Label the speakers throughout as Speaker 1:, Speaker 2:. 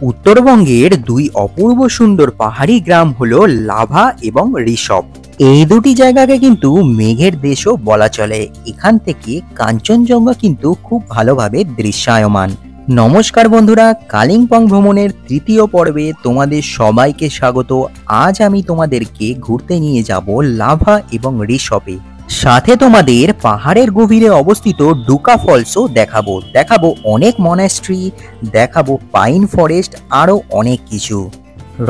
Speaker 1: উত্তরবঙ্গের দুই অপূর্ব সুন্দর পাহাড়ি গ্রাম হলো লাভা এবং ঋষভ। এই দুটি জায়গাকে কিন্তু মেঘের দেশও বলা চলে। এখান থেকে কাঞ্চনজঙ্ঘা কিন্তু খুব ভালোভাবে দৃশ্যায়মান। নমস্কার বন্ধুরা, কালিম্পং ভ্রমণের তৃতীয় পর্বে তোমাদের সবাইকে স্বাগত। আজ আমি তোমাদেরকে ঘুরতে নিয়ে যাব লাভা এবং ঋষভে। সাথে তোমাদের পাহাড়ের গভীরে অবস্থিত ডুকা ফলসও দেখাবো অনেক মনাস্ট্রি, দেখাবো পাইন ফরেস্ট, আরও অনেক কিছু।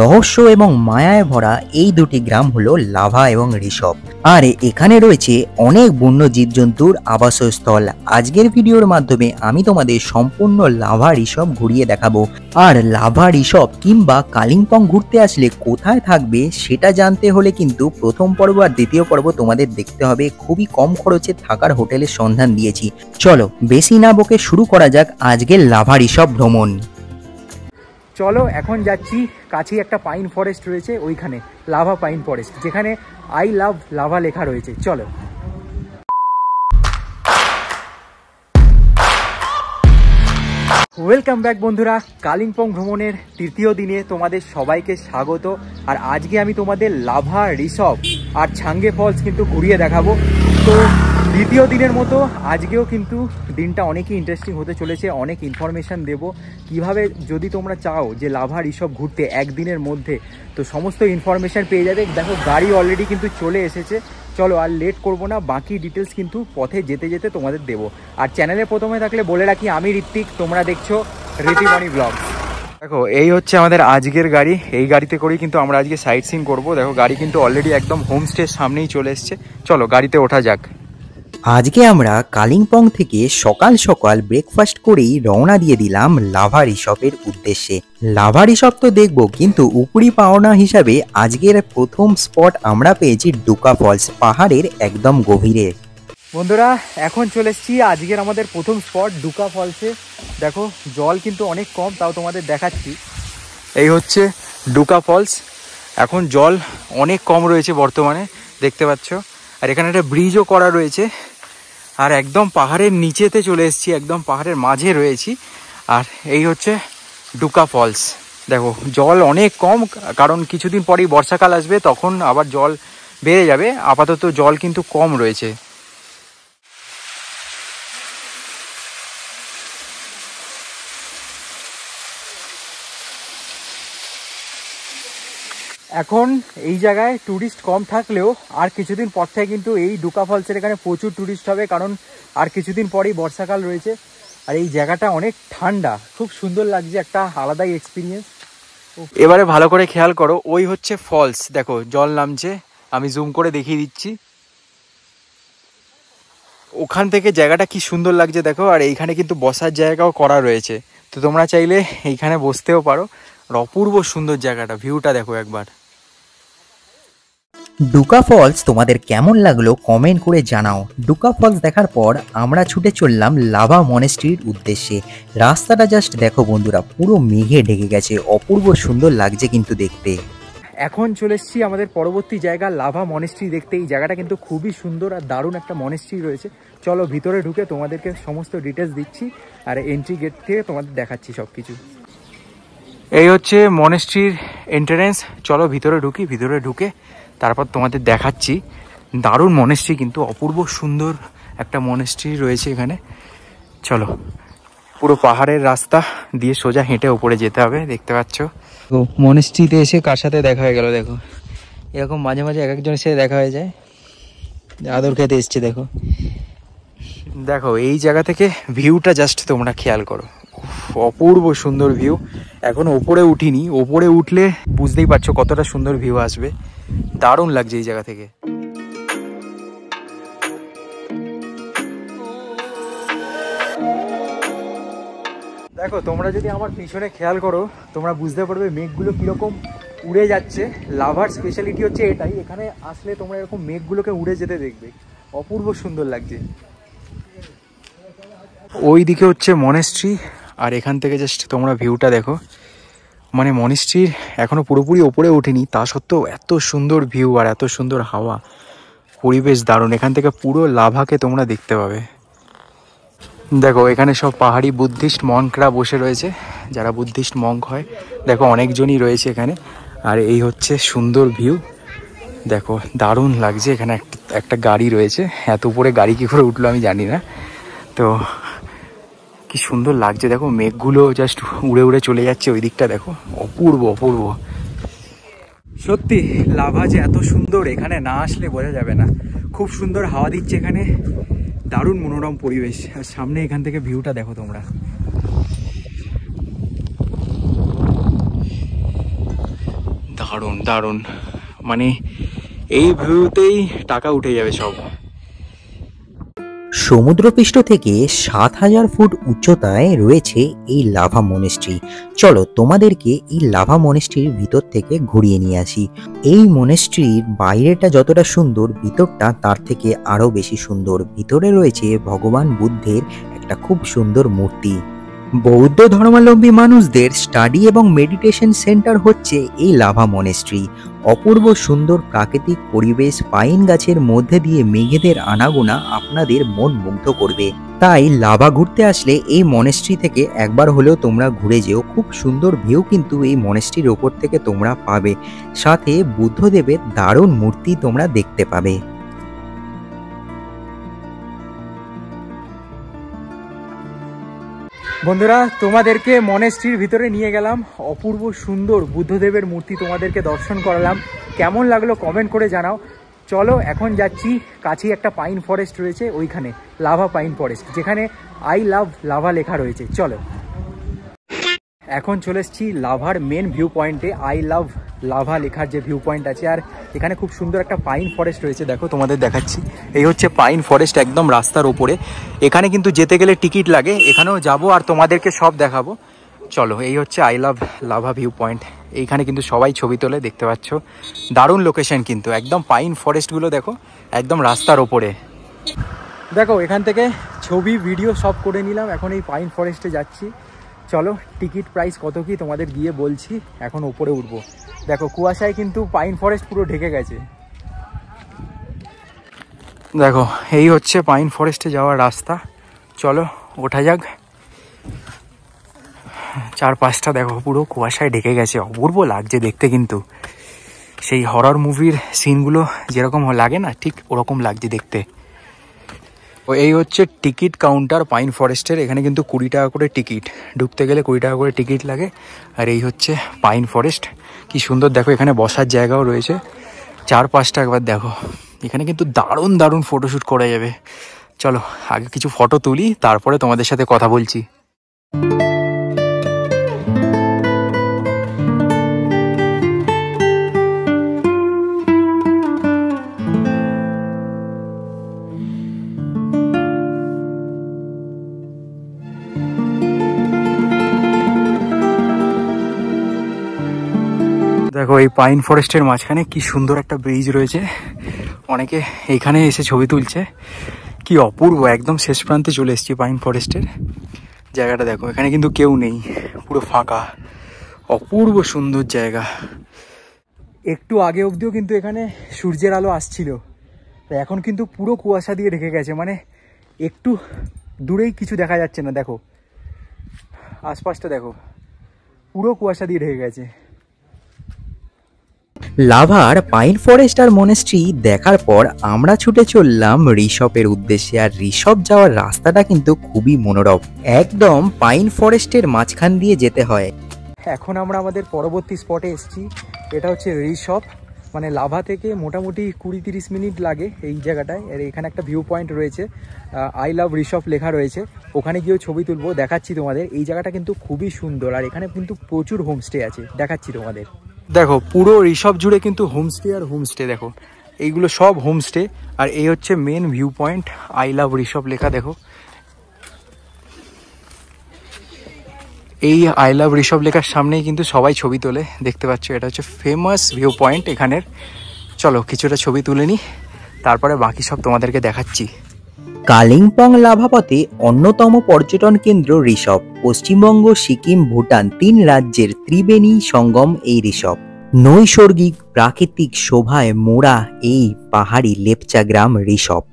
Speaker 1: রহস্য এবং মায়ায় ভরা এই দুটি গ্রাম হলো লাভা এবং ঋষভ। আর এখানে রয়েছে অনেক বন্য জীবজন্তুর আবাসস্থল। আজকের ভিডিওর মাধ্যমে আমি তোমাদের সম্পূর্ণ লাভা ঋষভ ঘুরিয়ে দেখাবো। আর লাভা ঋষভ কিংবা কালিম্পং ঘুরতে আসলে কোথায় থাকবে সেটা জানতে হলে কিন্তু প্রথম পর্ব আর দ্বিতীয় পর্ব তোমাদের দেখতে হবে। খুবই কম খরচে থাকার হোটেলের সন্ধান দিয়েছি। চলো বেশি না বকে শুরু করা যাক আজকের লাভা ঋষভ ভ্রমণ। চলো এখন যাচ্ছি, কাছেই একটা পাইন ফরেস্ট রয়েছে, ওইখানে লাভা পাইন ফরেস্ট, যেখানে আই লাভ লাভা লেখা রয়েছে। চলো। ওয়েলকাম ব্যাক বন্ধুরা, কালিম্পং ভ্রমণের তৃতীয় দিনে তোমাদের সবাইকে স্বাগত। আর আজকে আমি তোমাদের লাভা, ঋষভ আর ছাঙ্গে ফলস কিন্তু ঘুরিয়ে দেখাবো। তো দ্বিতীয় দিনের মতো আজকেও কিন্তু দিনটা অনেকই ইন্টারেস্টিং হতে চলেছে। অনেক ইনফরমেশান দেবো কিভাবে, যদি তোমরা চাও যে লাভা ঋষভ ঘুরতে একদিনের মধ্যে, তো সমস্ত ইনফরমেশান পেয়ে যাবে। দেখো গাড়ি অলরেডি কিন্তু চলে এসেছে। চলো আর লেট করবো না, বাকি ডিটেলস কিন্তু পথে যেতে যেতে তোমাদের দেবো। আর চ্যানেলে প্রথমে থাকলে বলে রাখি, আমি ঋত্বিক, তোমরা দেখছো ঋতিমণি ব্লগস। দেখো এই হচ্ছে আমাদের আজকের গাড়ি। এই গাড়িতে করেই কিন্তু আমরা আজকে সাইট সিন করবো। দেখো গাড়ি কিন্তু অলরেডি একদম হোমস্টের সামনেই চলে এসছে। চলো গাড়িতে ওঠা যাক। আজকে আমরা কালিম্পং থেকে সকাল সকাল ব্রেকফাস্ট করেই রওনা দিয়ে দিলাম লাভা ঋষভের উদ্দেশ্যে। লাভা ঋষভ তো দেখবো, কিন্তু উপরি পাওনা হিসাবে আজকের প্রথম স্পট আমরা পেয়েছি ডুকা ফলস, পাহাড়ের একদম গভীরে। বন্ধুরা এখন চলে এসেছি আজকের আমাদের প্রথম স্পট ডুকা ফলসে। দেখো জল কিন্তু অনেক কম, তাও তোমাদের দেখাচ্ছি। এই হচ্ছে ডুকা ফলস। এখন জল অনেক কম রয়েছে বর্তমানে, দেখতে পাচ্ছ। আর এখানে একটা ব্রিজও করা রয়েছে। আর একদম পাহাড়ের নিচেতে চলে এসেছি, একদম পাহাড়ের মাঝে রয়েছি। আর এই হচ্ছে ডুকা ফলস। দেখো জল অনেক কম, কারণ কিছুদিন পরেই বর্ষাকাল আসবে, তখন আবার জল বেড়ে যাবে। আপাতত জল কিন্তু কম রয়েছে। এখন এই জায়গায় ট্যুরিস্ট কম থাকলেও আর কিছুদিন পর থেকে কিন্তু এই ডুকা ফলসের এখানে প্রচুর ট্যুরিস্ট হবে, কারণ আর কিছুদিন পরেই বর্ষাকাল রয়েছে। আর এই জায়গাটা অনেক ঠান্ডা, খুব সুন্দর লাগছে, একটা আলাদাই এক্সপিরিয়েন্স। এবারে ভালো করে খেয়াল করো, ওই হচ্ছে ফলস। দেখো জল নামছে, আমি জুম করে দেখিয়ে দিচ্ছি। ওখান থেকে জায়গাটা কি সুন্দর লাগছে দেখো। আর এইখানে কিন্তু বসার জায়গাও করা রয়েছে, তো তোমরা চাইলে এইখানে বসতেও পারো। আর অপূর্ব সুন্দর জায়গাটা, ভিউটা দেখো একবার। ডুকা ফলস তোমাদের কেমন লাগলো কমেন্ট করে জানাও। ডুকা ফলস দেখার পর আমরা ছুটে চললাম লাভা মনেস্ট্রির উদ্দেশ্যে। রাস্তাটা জাস্ট দেখো বন্ধুরা, পুরো মেঘে ঢেকে গেছে, অপূর্ব সুন্দর লাগছে কিন্তু দেখতে। এখন চলে এসেছি আমাদের পরবর্তী জায়গা লাভা মনেস্ট্রি দেখতে। এই জায়গাটা কিন্তু খুবই সুন্দর আর দারুণ একটা মনেস্ট্রি রয়েছে। চলো ভিতরে ঢুকে তোমাদেরকে সমস্ত ডিটেলস দিচ্ছি, আর এন্ট্রি গেট থেকে তোমাদের দেখাচ্ছি সব কিছু। এই হচ্ছে মনেস্ট্রির এন্ট্রান্স। চলো ভিতরে ঢুকি, ভিতরে ঢুকে তারপর তোমাদের দেখাচ্ছি। দারুণ মনেস্ট্রি, কিন্তু অপূর্ব সুন্দর একটা মনেস্ট্রি রয়েছে এখানে। চলো, পুরো পাহাড়ের রাস্তা দিয়ে সোজা হেঁটে উপরে যেতে হবে, দেখতে পাচ্ছ। তো মনেস্ট্রিতে এসে কার সাথে দেখা হয়ে গেল দেখো। এরকম মাঝে মাঝে এক একজনের সাথে দেখা হয়ে যায়। আদর খেতে এসছে দেখো। দেখো এই জায়গা থেকে ভিউটা জাস্ট তোমরা খেয়াল করো, অপূর্ব সুন্দর ভিউ। এখনো ওপরে উঠিনি, ওপরে উঠলে বুঝতেই পারছো কতটা সুন্দর ভিউ আসবে। দারুণ লাগছে এই জায়গা থেকে। দেখো তোমরা যদি আমার পিছনে খেয়াল করো, তোমরা বুঝতে পারবে মেঘগুলো কিরকম উড়ে যাচ্ছে। লাভার স্পেশালিটি হচ্ছে এটাই, এখানে আসলে তোমরা এরকম মেঘগুলোকে উড়ে যেতে দেখবে, অপূর্ব সুন্দর লাগছে। ওই দিকে হচ্ছে মনেস্ট্রি, আর এখান থেকে জাস্ট তোমরা ভিউটা দেখো। মানে মনেস্ট্রির এখনো পুরোপুরি ওপরে ওঠেনি, তা সত্ত্বেও এত সুন্দর ভিউ আর এত সুন্দর হাওয়া, পরিবেশ দারুণ। এখান থেকে পুরো লাভাকে তোমরা দেখতে পাবে। দেখো এখানে সব পাহাড়ি বুদ্ধিস্ট মঙ্করা বসে রয়েছে, যারা বুদ্ধিস্ট মঙ্ক হয়। দেখো অনেকজনই রয়েছে এখানে। আর এই হচ্ছে সুন্দর ভিউ, দেখো দারুণ লাগছে। এখানে একটা গাড়ি রয়েছে, এত উপরে গাড়ি কী করে উঠলো আমি জানি না। তো কি সুন্দর লাগছে, দেখো মেঘগুলো জাস্ট উড়ে উড়ে চলে যাচ্ছে ওই দিকটা, দেখো অপূর্ব অপূর্ব। সত্যি লাভা যে এত সুন্দর, এখানে না আসলে বোঝা যাবে না। খুব সুন্দর হাওয়া দিচ্ছে এখানে, দারুণ মনোরম পরিবেশ। আর সামনে এখান থেকে ভিউটা দেখো তোমরা, দারুণ দারুণ। মানে এই ভিউতেই টাকা উঠে যাবে সব।
Speaker 2: সমুদ্রপৃষ্ঠ থেকে ৭,০০০ ফুট উচ্চতায় রয়েছে এই লাভা মনেস্ট্রি। চলো তোমাদেরকে এই লাভা মনেস্ট্রির ভিতর থেকে ঘুরিয়ে নিয়ে আসি। এই মনেস্ট্রির বাইরেটা যতটা সুন্দর, ভিতরটা তার থেকে আরো বেশি সুন্দর। ভিতরে রয়েছে ভগবান বুদ্ধের একটা খুব সুন্দর মূর্তি। বৌদ্ধ ধর্মাবলম্বী মানুষদের স্টাডি এবং মেডিটেশন সেন্টার হচ্ছে এই লাভা মনেস্ট্রি। অপূর্ব সুন্দর প্রাকৃতিক পরিবেশ, পাইন গাছের মধ্যে দিয়ে মেঘেদের আনাগোনা আপনাদের মন মুগ্ধ করবে। তাই লাভা ঘুরতে আসলে এই মনেস্ট্রি থেকে একবার হলেও তোমরা ঘুরে যেও। খুব সুন্দর ভিউ কিন্তু এই মনেস্ট্রির ওপর থেকে তোমরা পাবে, সাথে বুদ্ধদেবের দারুণ মূর্তি তোমরা দেখতে পাবে।
Speaker 1: বন্ধুরা তোমাদেরকে মনেস্ট্রির ভিতরে নিয়ে গেলাম, অপূর্ব সুন্দর বুদ্ধদেবের মূর্তি তোমাদেরকে দর্শন করালাম। কেমন লাগলো কমেন্ট করে জানাও। চলো এখন যাচ্ছি, কাছেই একটা পাইন ফরেস্ট রয়েছে, ওইখানে লাভা পাইন ফরেস্ট, যেখানে আই লাভ লাভা লেখা রয়েছে। চলো এখন চলে এসেছি লাভার মেন ভিউ পয়েন্টে, আই লাভ লাভা লেখার যে ভিউ পয়েন্ট আছে। আর এখানে খুব সুন্দর একটা পাইন ফরেস্ট রয়েছে, দেখো তোমাদের দেখাচ্ছি। এই হচ্ছে পাইন ফরেস্ট, একদম রাস্তার ওপরে। এখানে কিন্তু যেতে গেলে টিকিট লাগে, এখানেও যাবো আর তোমাদেরকে সব দেখাবো। চলো এই হচ্ছে I love lava view point. এইখানে কিন্তু সবাই ছবি তোলে, দেখতে পাচ্ছ। দারুণ লোকেশন কিন্তু, একদম পাইন ফরেস্টগুলো দেখো একদম রাস্তার ওপরে। দেখো এখান থেকে ছবি ভিডিও সব করে নিলাম, এখন এই পাইন ফরেস্টে যাচ্ছি। চলো টিকিট প্রাইস কত কি তোমাদের গিয়ে বলছি। এখন ওপরে উঠবো, দেখো কুয়াশায় কিন্তু পাইন ফরেস্ট পুরো ঢেকে গেছে। দেখো এই হচ্ছে পাইন ফরেস্টে যাওয়ার রাস্তা, চলো ওঠা যাক। চারপাশটা দেখো পুরো কুয়াশায় ঢেকে গেছে, অপূর্ব লাগছে দেখতে কিন্তু। সেই হরর মুভির সিনগুলো যেরকম লাগে না, ঠিক ওরকম লাগছে দেখতে। ও এই হচ্ছে টিকিট কাউন্টার পাইন ফরেস্টের। এখানে কিন্তু 20 টাকা করে টিকিট, ঢুকতে গেলে 20 টাকা করে টিকিট লাগে। আর এই হচ্ছে পাইন ফরেস্ট, কি সুন্দর দেখো। এখানে বসার জায়গাও রয়েছে, চারপাশটা একবার দেখো। এখানে কিন্তু দারুণ দারুণ ফটোশ্যুট করা যাবে। চলো আগে কিছু ফটো তুলি, তারপরে তোমাদের সাথে কথা বলছি। দেখো এই পাইন ফরেস্টের মাঝখানে কি সুন্দর একটা ব্রিজ রয়েছে, অনেকে এইখানে এসে ছবি তুলছে। কি অপূর্ব, একদম শেষ প্রান্তে চলে এসেছি পাইন ফরেস্টের। জায়গাটা দেখো, এখানে কিন্তু কেউ নেই, পুরো ফাঁকা, অপূর্ব সুন্দর জায়গা। একটু আগে অবধিও কিন্তু এখানে সূর্যের আলো আসছিল, এখন কিন্তু পুরো কুয়াশা দিয়ে ঢেকে গেছে। মানে একটু দূরেই কিছু দেখা যাচ্ছে না, দেখো আশপাশটা দেখো, পুরো কুয়াশা দিয়ে ঢেকে গেছে।
Speaker 2: লাভার পাইন ফরেস্ট আর মনেস্ট্রি দেখার পর আমরা ছুটে চললাম ঋষভের উদ্দেশ্যে। আর ঋষভ যাওয়ার রাস্তাটা কিন্তু খুবই মনোরম, একদম পাইন ফরেস্টের মাঝখান দিয়ে যেতে হয়।
Speaker 1: এখন আমরা আমাদের পরবর্তী স্পটে এসেছি, এটা হচ্ছে ঋষভ। মানে লাভা থেকে মোটামুটি 20-30 মিনিট লাগে এই জায়গাটায়। আর এখানে একটা ভিউ পয়েন্ট রয়েছে, আই লাভ ঋষভ লেখা রয়েছে, ওখানে গিয়েও ছবি তুলবো, দেখাচ্ছি তোমাদের। এই জায়গাটা কিন্তু খুবই সুন্দর, আর এখানে কিন্তু প্রচুর হোমস্টে আছে, দেখাচ্ছি তোমাদের। দেখো পুরো ঋষভ জুড়ে কিন্তু হোমস্টে আর হোমস্টে, দেখো এইগুলো সব হোমস্টে। আর এই হচ্ছে main viewpoint, I love Rishabh লেখা। দেখো এই আই লাভ ঋষভ লেখার সামনেই কিন্তু সবাই ছবি তোলে, দেখতে পাচ্ছ। এটা হচ্ছে ফেমাস ভিউ পয়েন্ট এখানের। চলো কিছুটা ছবি তুলে নিই, তারপরে বাকি সব তোমাদেরকে দেখাচ্ছি।
Speaker 2: কালিম্পং লাভাপথে অন্যতম পর্যটন কেন্দ্র ঋষভ। পশ্চিমবঙ্গ, সিকিম, ভুটান 3 রাজ্যের ত্রিবেণী সঙ্গম এই ঋষভ। নৈসর্গিক প্রাকৃতিক শোভায় মোড়া এই পাহাড়ি লেপচা গ্রাম ঋষভ।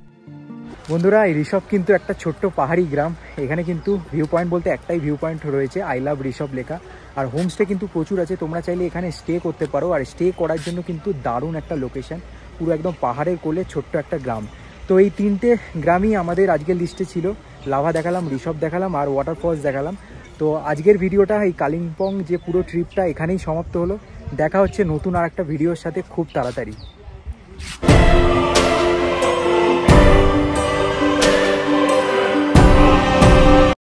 Speaker 1: বন্ধুরা এই ঋষভ কিন্তু একটা ছোট্ট পাহাড়ি গ্রাম। এখানে কিন্তু ভিউ পয়েন্ট বলতে একটাই ভিউ পয়েন্ট রয়েছে, আই লাভ ঋষভ লেখা। আর হোমস্টে কিন্তু প্রচুর আছে, তোমরা চাইলে এখানে স্টে করতে পারো। আর স্টে করার জন্য কিন্তু দারুণ একটা লোকেশন, পুরো একদম পাহাড়ের কোলে ছোট্ট একটা গ্রাম। তো এই 3টে গ্রামই আমাদের আজকের লিস্টে ছিল। লাভা দেখালাম, ঋষভ দেখালাম আর ওয়াটারফলস দেখালাম। তো আজকের ভিডিওটা এই কালিম্পং যে পুরো ট্রিপটা এখানেই সমাপ্ত হলো। দেখা হচ্ছে নতুন আর একটা ভিডিওর সাথে খুব তাড়াতাড়ি।